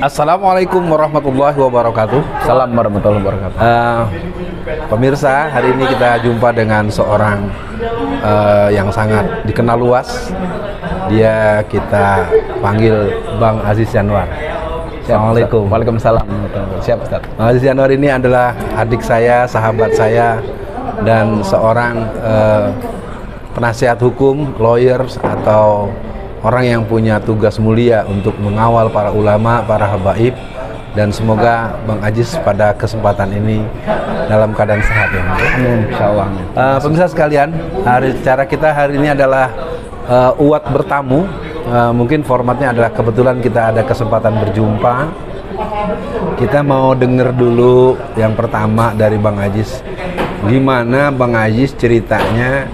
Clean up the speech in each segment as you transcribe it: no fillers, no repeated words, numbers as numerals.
Assalamualaikum warahmatullahi wabarakatuh. Salam warahmatullahi wabarakatuh. Pemirsa, hari ini kita jumpa dengan seorang yang sangat dikenal luas. Dia kita panggil Bang Aziz Yanwar. Assalamualaikum. Waalaikumsalam. Siap, Ustaz. Bang Aziz Yanwar ini adalah adik saya, sahabat saya, dan seorang penasihat hukum, lawyers, atau orang yang punya tugas mulia untuk mengawal para ulama, para habaib, dan semoga Bang Aziz pada kesempatan ini dalam keadaan sehat ya. Amin, insyaallah. Pemirsa sekalian, cara kita hari ini adalah uwat bertamu. Mungkin formatnya adalah kebetulan kita ada kesempatan berjumpa. Kita mau denger dulu yang pertama dari Bang Aziz. Gimana Bang Aziz ceritanya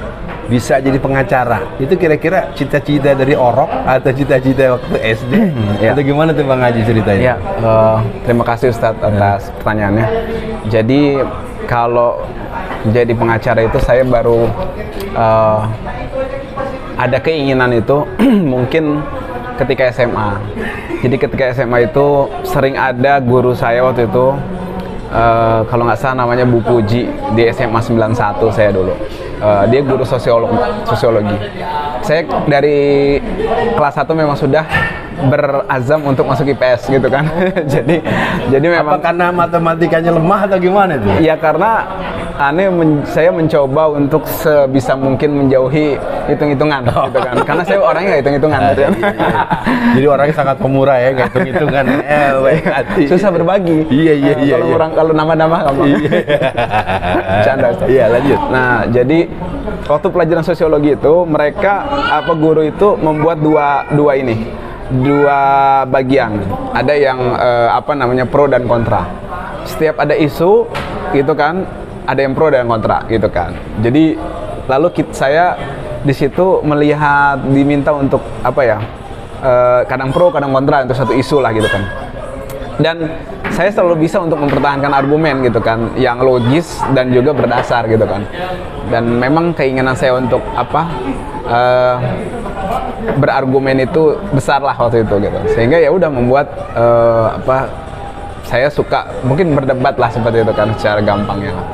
bisa jadi pengacara? Itu kira-kira cita-cita dari orok atau cita-cita waktu SD? Ya. Atau gimana tuh Bang Aziz ceritanya? Ya, terima kasih Ustadz atas pertanyaannya. Jadi kalau jadi pengacara itu saya baru ada keinginan itu mungkin ketika SMA. Jadi ketika SMA itu sering ada guru saya waktu itu, kalau nggak salah namanya Bu Puji di SMA 91 saya dulu. Dia guru sosiologi. Saya dari kelas 1 memang sudah berazam untuk masuk IPS gitu kan. jadi memang apa karena matematikanya lemah atau gimana tuh? Ya karena saya mencoba untuk sebisa mungkin menjauhi hitung-hitungan gitu kan. Karena saya orangnya nggak hitung-hitungan gitu kan. Jadi orangnya sangat pemurah ya, nggak hitung-hitungan. Baik hati. Susah berbagi. Iya. Kalau orang kalau nama-nama kamu. Canda. Iya, lanjut. Nah, jadi waktu pelajaran sosiologi itu mereka guru itu membuat dua bagian. Ada yang pro dan kontra. Setiap ada isu gitu kan, ada yang pro dan kontra gitu kan. Jadi lalu saya di situ diminta untuk kadang pro kadang kontra untuk satu isu lah gitu kan. Dan saya selalu bisa untuk mempertahankan argumen gitu kan, yang logis dan juga berdasar gitu kan. Dan memang keinginan saya untuk berargumen itu besar lah waktu itu gitu. Sehingga ya udah membuat saya suka mungkin berdebat lah seperti itu kan, secara gampangnya lah.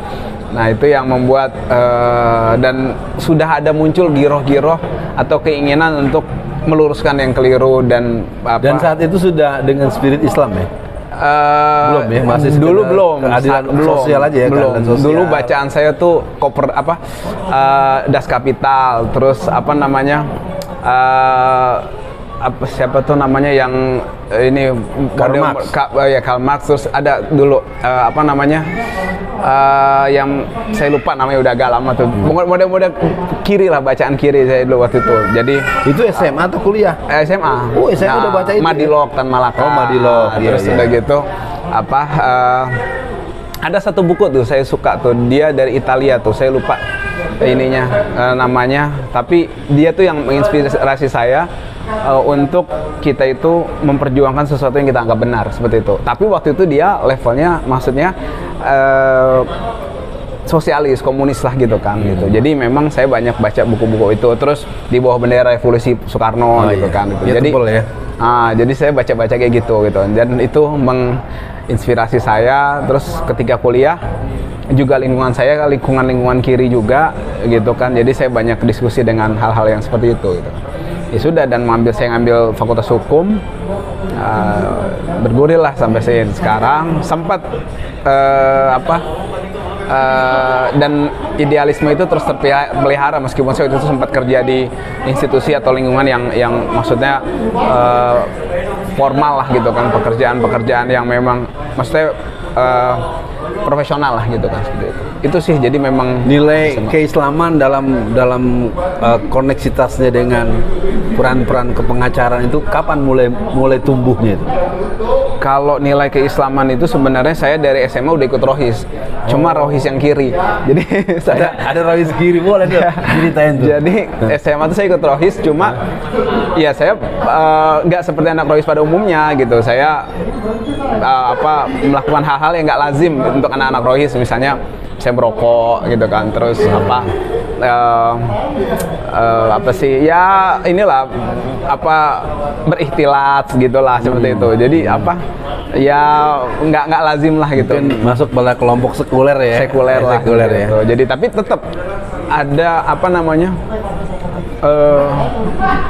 Nah itu yang membuat dan sudah ada muncul giroh-giroh atau keinginan untuk meluruskan yang keliru dan Dan saat itu sudah dengan spirit Islam ya? Belum ya, masih dulu belum keadilan sosial aja ya, belum. sosial. Dulu bacaan saya tuh Das Kapital, terus siapa tuh namanya yang ini Karl Marx, terus ada dulu yang saya lupa namanya, udah agak lama tuh. Model kiri lah, bacaan kiri saya dulu waktu itu. Jadi itu SMA atau kuliah? SMA. Oh, SMA udah baca itu. Madilog Tan Malaka. Oh, Madilog. Terus udah gitu ada satu buku tuh saya suka tuh, dia dari Italia tuh, saya lupa namanya, tapi dia tuh yang menginspirasi saya untuk kita itu memperjuangkan sesuatu yang kita anggap benar seperti itu. Tapi waktu itu dia levelnya maksudnya sosialis, komunis lah gitu kan gitu. Jadi memang saya banyak baca buku-buku itu, terus di bawah bendera revolusi Soekarno gitu kan gitu. Ya, jadi ya. Jadi saya baca-baca kayak gitu dan itu menginspirasi saya. Terus ketika kuliah juga lingkungan saya lingkungan kiri juga gitu kan. Jadi saya banyak diskusi dengan hal-hal yang seperti itu gitu. Ya sudah, dan saya ngambil fakultas hukum, bergulir lah sampai sekarang. Sempat dan idealisme itu terus terpelihara meskipun saya itu sempat kerja di institusi atau lingkungan yang maksudnya formal lah gitu kan, pekerjaan yang memang maksudnya profesional lah gitu kan, seperti itu. Itu sih, jadi memang nilai keislaman dalam koneksitasnya dengan peran-peran kepengacaraan itu kapan mulai tumbuhnya itu? Kalau nilai keislaman itu sebenarnya saya dari SMA udah ikut rohis, cuma rohis yang kiri. Jadi saya ada rohis kiri, boleh tuh ceritain tuh. Jadi SMA tuh saya ikut rohis, cuma ya saya nggak seperti anak rohis pada umumnya gitu. Saya melakukan hal-hal yang nggak lazim untuk anak-anak rohis, misalnya saya merokok gitu kan, terus apa sih ya inilah apa berikhtilat gitulah seperti itu. Jadi apa ya nggak lazim lah gitu. Mungkin masuk pada kelompok sekuler ya. Sekuler lah Sekuler ya. gitu. Jadi tapi tetap ada apa namanya?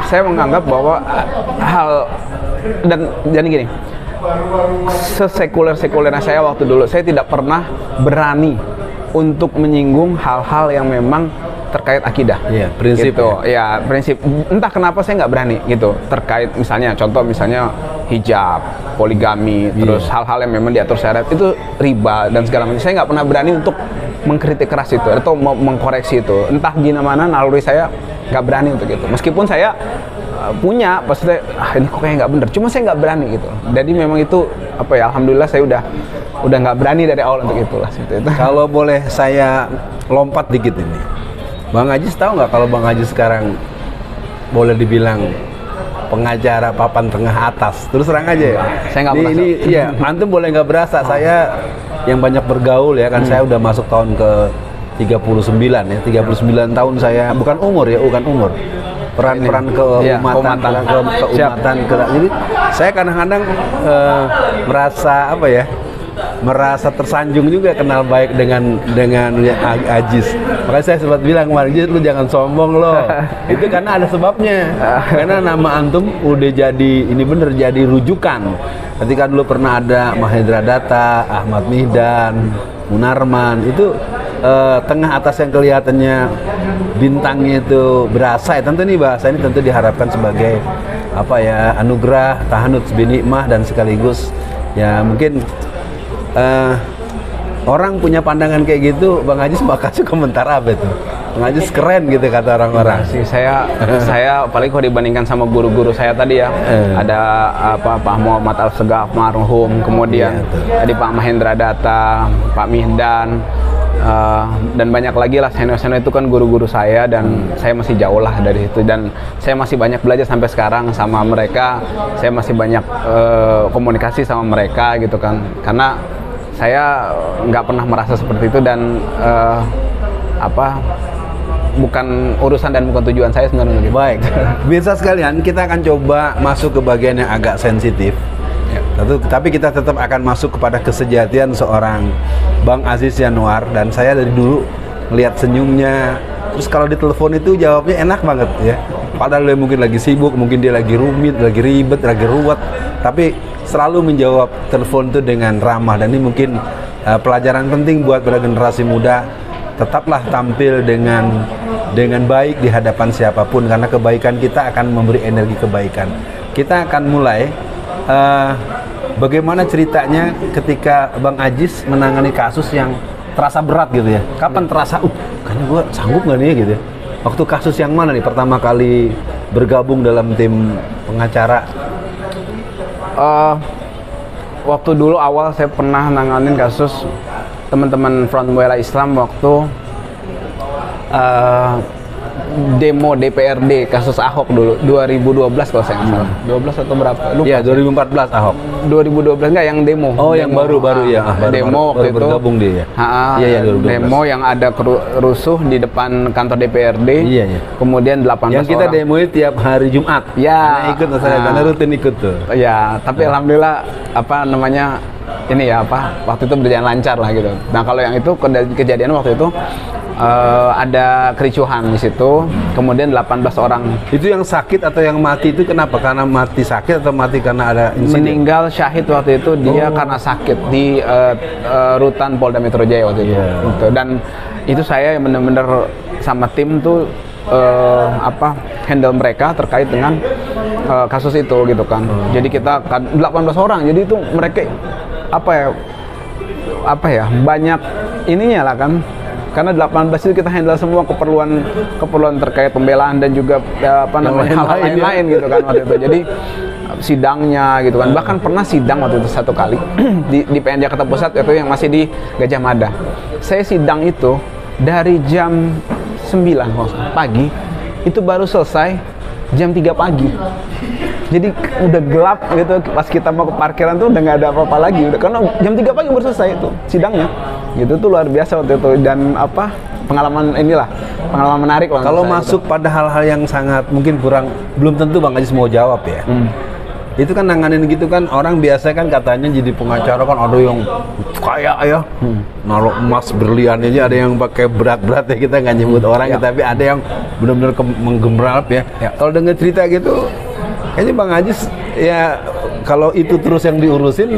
Saya menganggap bahwa hal dan jadi gini, sesekuler-sekulernya saya waktu dulu, saya tidak pernah berani untuk menyinggung hal-hal yang memang terkait akidah. Iya, prinsip gitu. Ya, prinsip. Entah kenapa saya nggak berani gitu terkait misalnya contoh misalnya hijab, poligami, terus hal-hal yang memang diatur syariat itu riba dan segala macam. Saya nggak pernah berani untuk mengkritik keras itu atau mengkoreksi itu. Entah gimana naluri saya nggak berani untuk itu. Meskipun saya punya pasti ini kok kayak nggak bener. Cuma saya nggak berani gitu. Jadi memang itu apa ya? Alhamdulillah saya udah nggak berani dari awal untuk itulah seperti itu. Kalau boleh saya lompat dikit ini, Bang Ajis tahu nggak kalau Bang Ajis sekarang boleh dibilang pengacara papan tengah atas? Terus terang aja ya. Saya nggak merasa. Ini iya, antum boleh nggak berasa. Saya yang banyak bergaul ya kan, saya udah masuk tahun ke 39 ya. 39 tahun saya, bukan umur ya, bukan umur. Peran-peran keumatan, jadi saya kadang-kadang merasa apa ya? Merasa tersanjung juga kenal baik dengan Ajis. Makanya saya sempat bilang kemarin, Ajis lu jangan sombong loh. Itu karena ada sebabnya. Karena nama antum udah jadi ini bener jadi rujukan. Ketika dulu pernah ada Mahendra Data, Ahmad Mihdan, Munarman, itu tengah atas yang kelihatannya bintangnya itu berasa ya, tentu nih bahasa ini tentu diharapkan sebagai apa ya, anugerah, tahanut binikmah dan sekaligus ya mungkin orang punya pandangan kayak gitu. Bang Ajis makasih komentar apa itu? Bang Ajis keren gitu kata orang-orang. Sih saya paling kalau dibandingkan sama guru-guru saya tadi ya, ada apa Pak Muhammad Al-Segaf marhum, kemudian tadi Pak Mahendra Data, Pak Mihdan, dan banyak lagi lah senior-senior itu kan guru-guru saya dan saya masih jauh lah dari itu dan saya masih banyak belajar sampai sekarang sama mereka. Saya masih banyak komunikasi sama mereka gitu kan, karena saya nggak pernah merasa seperti itu dan apa bukan urusan dan bukan tujuan saya sebenarnya gitu. Baik, bisa sekalian kita akan coba masuk ke bagian yang agak sensitif. Tapi kita tetap akan masuk kepada kesejatian seorang Bang Aziz Yanuar, dan saya dari dulu melihat senyumnya. Terus kalau ditelepon itu jawabnya enak banget ya. Padahal dia mungkin lagi sibuk, mungkin dia lagi rumit, lagi ribet, lagi ruwet, tapi selalu menjawab telepon itu dengan ramah. Dan ini mungkin pelajaran penting buat para generasi muda. Tetaplah tampil dengan baik di hadapan siapapun, karena kebaikan kita akan memberi energi kebaikan. Kita akan mulai bagaimana ceritanya ketika Bang Ajis menangani kasus yang terasa berat gitu ya. Kapan terasa, kayaknya gue sanggup nggak nih gitu ya. Waktu kasus yang mana nih pertama kali bergabung dalam tim pengacara? Waktu dulu awal saya pernah nanganin kasus teman-teman Front Pembela Islam waktu demo DPRD kasus Ahok dulu 2012 kalau saya nggak salah. 12 atau berapa? Lupa. Iya, 2014 Ahok. 2012 enggak, yang demo. Oh, yang baru ya. Demo waktu itu. Bergabung dia. Iya, 2012. Demo yang ada rusuh di depan kantor DPRD. Iya. Kemudian 18 yang kita orang. demo tiap hari Jumat. Ya. Karena ikut karena rutin ikut tuh. Iya, tapi alhamdulillah apa namanya ini ya waktu itu berjalan lancar lah gitu. Nah, kalau yang itu kejadian waktu itu ada kericuhan di situ, kemudian 18 orang. Itu yang sakit atau yang mati itu kenapa? Karena mati sakit atau mati karena ada insiden? Meninggal syahid waktu itu dia karena sakit di rutan Polda Metro Jaya waktu itu. Gitu. Dan itu saya yang benar-benar sama tim tuh handle mereka terkait dengan kasus itu gitu kan. Jadi kita 18 orang. Jadi itu mereka banyak ininya lah kan. Karena 18 itu kita handle semua keperluan terkait pembelaan dan juga hal lain gitu kan waktu itu. Jadi sidangnya gitu kan. Bahkan pernah sidang waktu itu satu kali di PN Jakarta Pusat itu yang masih di Gajah Mada. Saya sidang itu dari jam 9 pagi itu baru selesai jam 3 pagi. Jadi udah gelap gitu, pas kita mau ke parkiran tuh udah nggak ada apa-apa lagi, karena jam 3 pagi baru selesai itu sidangnya. Gitu tuh luar biasa waktu itu, dan pengalaman inilah Pengalaman menarik Bang. Kalau masuk pada hal-hal yang sangat mungkin belum tentu Bang Ajis mau jawab ya. Itu kan nanganin gitu kan, orang biasa kan katanya jadi pengacara kan ada yang kaya ya, naruh emas berlian aja, ada yang pakai berat-berat ya, kita nggak nyebut orang ya. Tapi ada yang benar-benar menggemerlap ya. Kalau dengar cerita gitu, kayaknya Bang Ajis ya kalau itu terus yang diurusin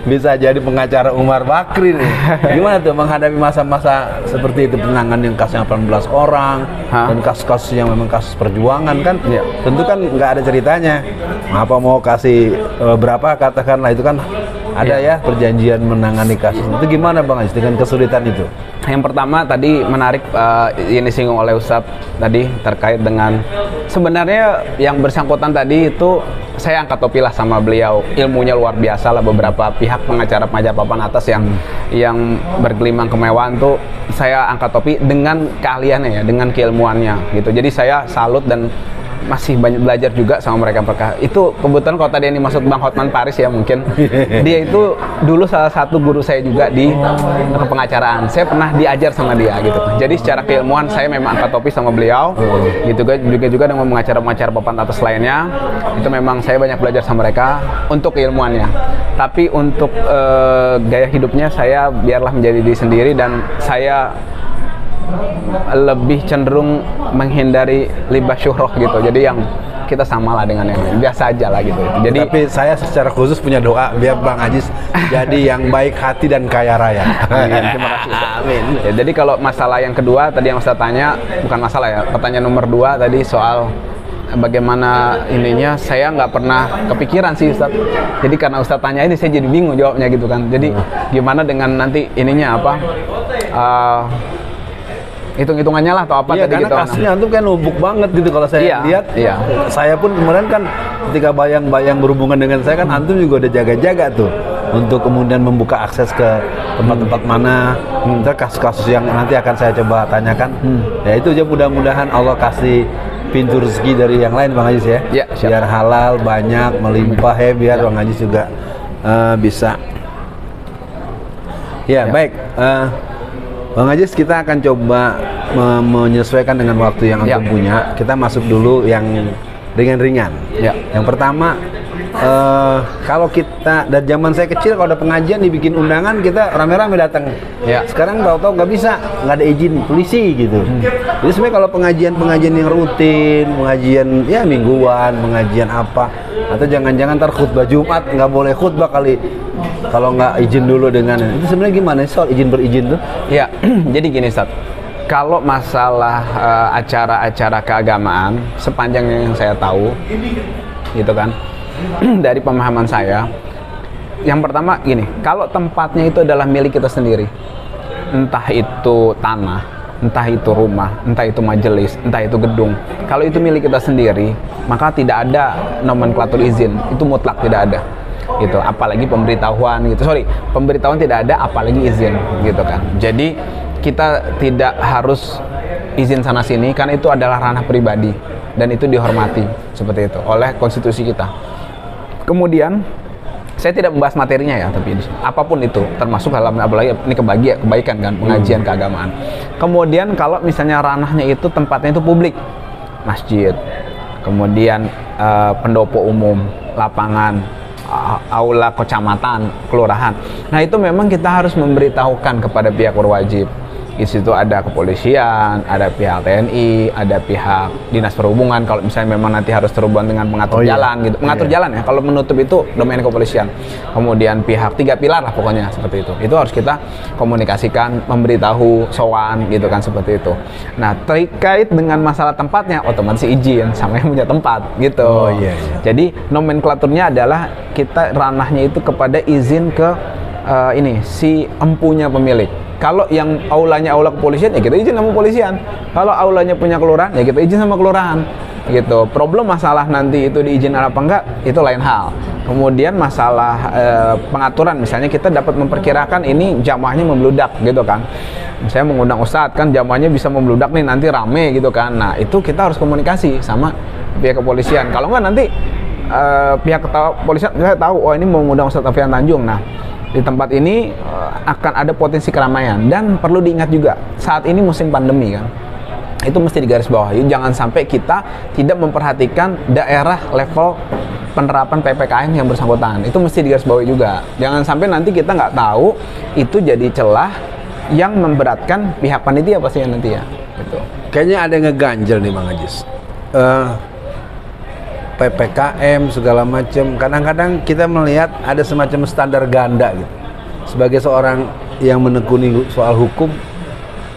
bisa jadi pengacara Umar Bakri nih. Gimana tuh menghadapi masa-masa seperti itu, penanganan yang kasusnya 18 orang dan kasus-kasus yang memang kasus perjuangan kan? Tentu kan nggak ada ceritanya. Apa mau kasih berapa katakanlah, itu kan ada ya perjanjian menangani kasus. Itu gimana Bang Ajis dengan kesulitan itu? Yang pertama tadi menarik yang disinggung oleh Ustadz tadi terkait dengan sebenarnya yang bersangkutan tadi itu saya angkat topi lah sama beliau, ilmunya luar biasa lah. Beberapa pihak pengacara-pengacara papan atas yang bergelimang kemewahan tuh saya angkat topi dengan keahliannya ya, dengan keilmuannya gitu. Jadi saya salut dan masih banyak belajar juga sama mereka. Itu kebetulan kalau tadi yang dimaksud Bang Hotman Paris ya, mungkin dia itu dulu salah satu guru saya juga di pengacaraan. Saya pernah diajar sama dia gitu. Jadi secara keilmuan saya memang angkat topi sama beliau. Gitu juga dengan pengacara-pengacara papan atas lainnya. Itu memang saya banyak belajar sama mereka untuk keilmuannya. Tapi untuk gaya hidupnya saya biarlah menjadi diri sendiri, dan saya lebih cenderung menghindari libah syuhroh gitu. Jadi yang kita samalah dengan yang lain, biasa aja lah gitu. Jadi tapi saya secara khusus punya doa biar Bang Ajis jadi yang baik hati dan kaya raya. Terima kasih. Amin. Ya, jadi kalau masalah yang kedua tadi yang Ustaz tanya, bukan masalah ya, pertanyaan nomor 2 tadi soal bagaimana ininya, saya nggak pernah kepikiran sih Ustaz. Jadi karena Ustaz tanya ini saya jadi bingung jawabnya gitu kan. Jadi gimana dengan nanti ininya apa? Hitung-hitungannya lah atau apa tadi karena gitu. Kasusnya antum kan numpuk banget gitu kalau saya lihat. Saya pun kemarin kan ketika bayang-bayang berhubungan dengan saya kan, antum juga udah jaga-jaga tuh untuk kemudian membuka akses ke tempat-tempat mana, kasus-kasus yang nanti akan saya coba tanyakan. Ya itu aja, mudah-mudahan Allah kasih pintu rezeki dari yang lain Bang Ajis ya. Biar halal, banyak, melimpah ya, biar Bang Ajis juga bisa. Baik. Bang Ajis, kita akan coba menyesuaikan dengan waktu yang antum punya. Kita masuk dulu yang ringan-ringan. Yang pertama, kalau kita dari zaman saya kecil kalau ada pengajian dibikin undangan kita rame-rame datang. Sekarang tahu-tahu nggak bisa, nggak ada izin polisi gitu. Jadi sebenarnya kalau pengajian-pengajian yang rutin, pengajian ya mingguan, pengajian apa, atau jangan-jangan ntar khutbah Jumat nggak boleh khutbah kali kalau nggak izin dulu dengan itu, sebenarnya gimana soal izin berizin tuh? Jadi gini Ustaz, kalau masalah acara-acara keagamaan sepanjang yang saya tahu gitu kan, dari pemahaman saya, yang pertama gini, kalau tempatnya itu adalah milik kita sendiri, entah itu tanah, entah itu rumah, entah itu majelis, entah itu gedung, kalau itu milik kita sendiri, maka tidak ada nomenklatur izin, itu mutlak tidak ada gitu, apalagi pemberitahuan gitu, pemberitahuan tidak ada, apalagi izin gitu kan. Jadi kita tidak harus izin sana sini karena itu adalah ranah pribadi dan itu dihormati seperti itu oleh konstitusi kita. Kemudian saya tidak membahas materinya ya, tapi apapun itu termasuk hal apalagi ini kebaikan kan, pengajian keagamaan. Kemudian kalau misalnya ranahnya itu tempatnya itu publik, masjid, kemudian pendopo umum, lapangan, aula kecamatan, kelurahan. Nah itu memang kita harus memberitahukan kepada pihak berwajib. Di situ ada kepolisian, ada pihak TNI, ada pihak dinas perhubungan. Kalau misalnya memang nanti harus terhubungan dengan pengatur jalan gitu, pengatur jalan ya. Kalau menutup itu domain kepolisian. Kemudian pihak 3 pilar lah pokoknya seperti itu. Itu harus kita komunikasikan, memberitahu, sowan gitu kan seperti itu. Nah terkait dengan masalah tempatnya, otomatis izin sama yang punya tempat gitu. Jadi nomenklaturnya adalah kita ranahnya itu kepada izin ke si empunya pemilik. Kalau yang aulanya aula kepolisian ya kita izin sama kepolisian. Kalau aulanya punya kelurahan ya kita izin sama kelurahan. Gitu. Problem masalah nanti itu diizin apa enggak itu lain hal. Kemudian masalah pengaturan, misalnya kita dapat memperkirakan ini jamaahnya membludak gitu kan. Misalnya mengundang ustadz kan jamaahnya bisa membludak nih nanti rame gitu kan. Nah itu kita harus komunikasi sama pihak kepolisian. Kalau enggak nanti pihak kepolisian saya tahu oh ini mau mengundang Ustadz Alfian Tanjung. Nah di tempat ini akan ada potensi keramaian. Dan perlu diingat juga, saat ini musim pandemi kan, itu mesti digarisbawahi. Jangan sampai kita tidak memperhatikan daerah level penerapan PPKM yang bersangkutan. Itu mesti digarisbawahi juga. Jangan sampai nanti kita nggak tahu itu jadi celah yang memberatkan pihak panitia pastinya nanti ya. Gitu. Kayaknya ada yang ngeganjel nih Bang Ajis. PPKM segala macam. Kadang-kadang kita melihat ada semacam standar ganda gitu. Sebagai seorang yang menekuni soal hukum,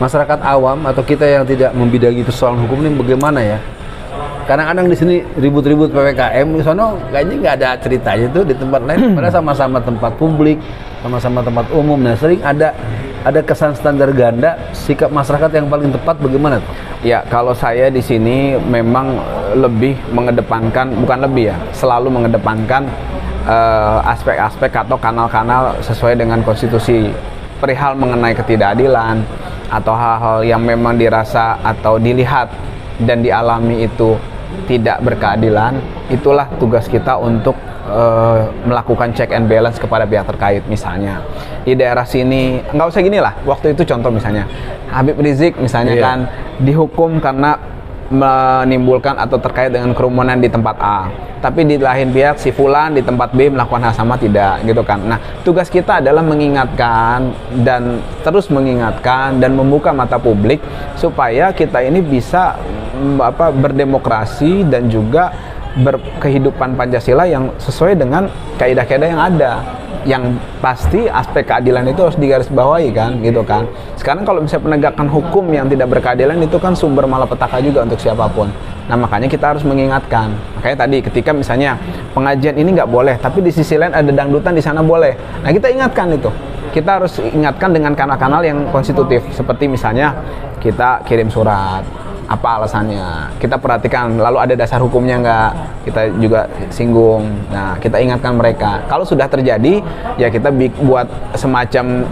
masyarakat awam atau kita yang tidak membidangi persoalan hukum ini bagaimana ya? Kadang-kadang di sini ribut-ribut PPKM, di sana kayaknya nggak ada ceritanya tuh di tempat lain. Padahal sama-sama tempat publik, sama-sama tempat umum. Nah, sering ada kesan standar ganda. Sikap masyarakat yang paling tepat bagaimana tuh? Ya, kalau saya di sini memang lebih mengedepankan, bukan lebih ya, selalu mengedepankan aspek-aspek atau kanal-kanal sesuai dengan konstitusi. Perihal mengenai ketidakadilan atau hal-hal yang memang dirasa atau dilihat dan dialami itu tidak berkeadilan, itulah tugas kita untuk melakukan check and balance kepada pihak terkait. Misalnya di daerah sini, nggak usah gini lah, waktu itu contoh misalnya Habib Rizik misalnya kan dihukum karena menimbulkan atau terkait dengan kerumunan di tempat A, tapi di lain pihak si Fulan di tempat B melakukan hal sama tidak, gitu kan. Nah, tugas kita adalah mengingatkan dan terus mengingatkan dan membuka mata publik supaya kita ini bisa berdemokrasi dan juga berkehidupan Pancasila yang sesuai dengan kaidah-kaidah yang ada. Yang pasti aspek keadilan itu harus digarisbawahi kan, gitu kan. Sekarang kalau misalnya penegakan hukum yang tidak berkeadilan itu kan sumber malapetaka juga untuk siapapun. Nah, makanya kita harus mengingatkan. Makanya tadi ketika misalnya pengajian ini nggak boleh, tapi di sisi lain ada dangdutan di sana boleh. Nah, kita ingatkan itu. Kita harus ingatkan dengan kanal-kanal yang konstitutif. Seperti misalnya kita kirim surat, apa alasannya, kita perhatikan, lalu ada dasar hukumnya nggak, kita juga singgung. Nah, kita ingatkan mereka. Kalau sudah terjadi, ya kita buat semacam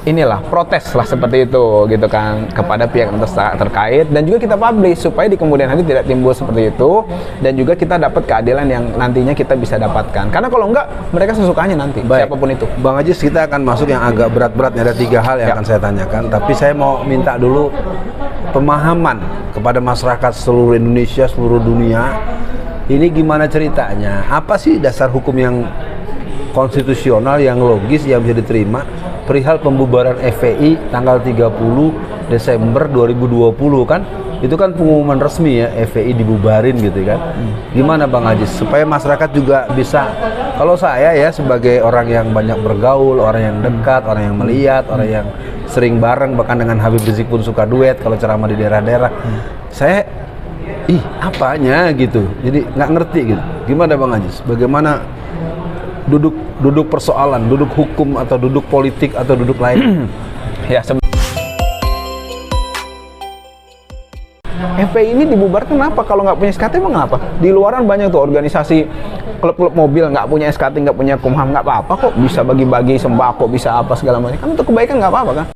inilah protes lah seperti itu, gitu kan, kepada pihak terkait, dan juga kita publish supaya di kemudian hari tidak timbul seperti itu, dan juga kita dapat keadilan yang nantinya kita bisa dapatkan. Karena kalau enggak, mereka sesukanya nanti. Baik. Siapapun itu. Bang Ajis, kita akan masuk yang agak berat-berat. Ada 3 hal yang akan saya tanyakan, tapi saya mau minta dulu pemahaman kepada masyarakat seluruh Indonesia, seluruh dunia. Ini gimana ceritanya? Apa sih dasar hukum yang konstitusional, yang logis, yang bisa diterima perihal pembubaran FPI tanggal 30 Desember 2020 kan? Itu kan pengumuman resmi ya, FPI dibubarin gitu kan. Gimana Bang Ajis supaya masyarakat juga bisa, kalau saya ya sebagai orang yang banyak bergaul, orang yang dekat, orang yang melihat, orang yang sering bareng, bahkan dengan Habib Rizik pun suka duet kalau ceramah di daerah-daerah. Saya apanya gitu. Jadi nggak ngerti gitu. Gimana Bang Ajis? Bagaimana duduk persoalan, duduk hukum atau duduk politik atau duduk lain? Ya, FPI ini dibubarkan kenapa? Kalau nggak punya SKT emang kenapa? Di luaran banyak tuh organisasi klub-klub mobil nggak punya SKT, nggak punya Kumham, nggak apa-apa kok, bisa bagi-bagi sembako, bisa apa segala macam. Kan untuk kebaikan nggak apa-apa kan?